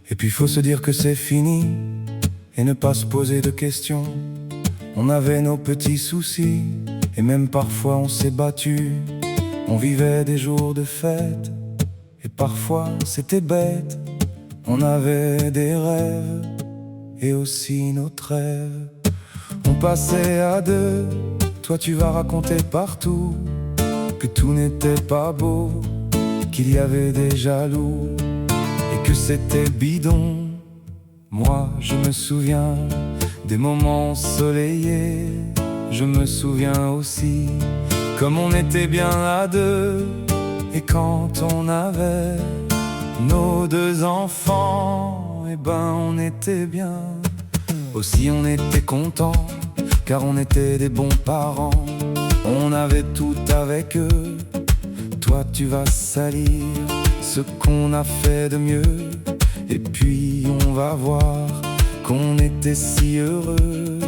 Et puis faut se dire que c'est fini et ne pas se poser de questions. On avait nos petits soucis et même parfois on s'est battu. On vivait des jours de fête et parfois c'était bête. On avait des rêves et aussi nos trêves. On passait à deux, toi tu vas raconter partout que tout n'était pas beau, qu'il y avait des jaloux et que c'était bidon. Moi je me souviens des moments ensoleillés. Je me souviens aussi comme on était bien à deux. Et quand on avait nos deux enfants, eh ben on était bien. Aussi on était contents car on était des bons parents. On avait tout avec eux. Toi tu vas salir ce qu'on a fait de mieux. Et puis on va voir qu'on était si heureux.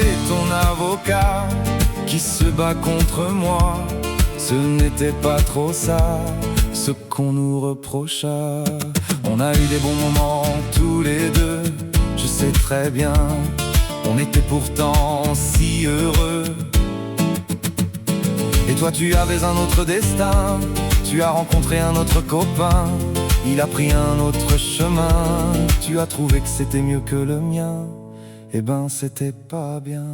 Et ton avocat qui se bat contre moi, ce n'était pas trop ça, ce qu'on nous reprocha. On a eu des bons moments tous les deux, je sais très bien. On était pourtant si heureux. Et toi tu avais un autre destin, tu as rencontré un autre copain. Il a pris un autre chemin. Tu as trouvé que c'était mieux que le mien. Eh ben c'était pas bien.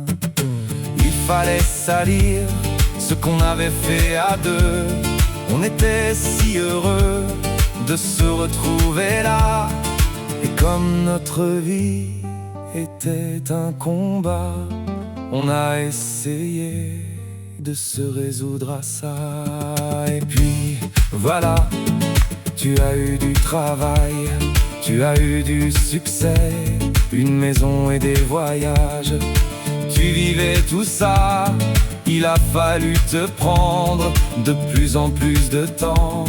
Il fallait salir ce qu'on avait fait à deux. On était si heureux de se retrouver là. Et comme notre vie était un combat, on a essayé de se résoudre à ça. Et puis voilà, tu as eu du travail, tu as eu du succès, une maison et des voyages. Tu vivais tout ça, il a fallu te prendre de plus en plus de temps.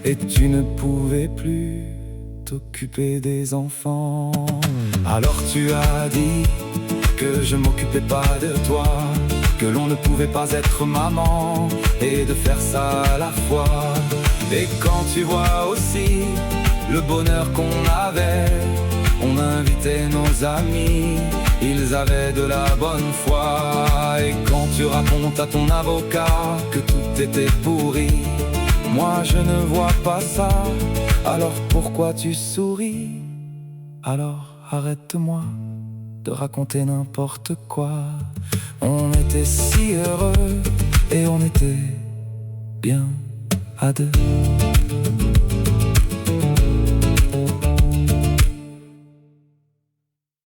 Et tu ne pouvais plus t'occuper des enfants. Alors tu as dit que je m'occupais pas de toi, que l'on ne pouvait pas être maman et de faire ça à la fois. Et quand tu vois aussi le bonheur qu'on avait, on invitait nos amis, ils avaient de la bonne foi. Et quand tu racontes à ton avocat que tout était pourri, moi je ne vois pas ça, alors pourquoi tu souris? Alors arrête-moi de raconter n'importe quoi. On était si heureux et on était bien à deux.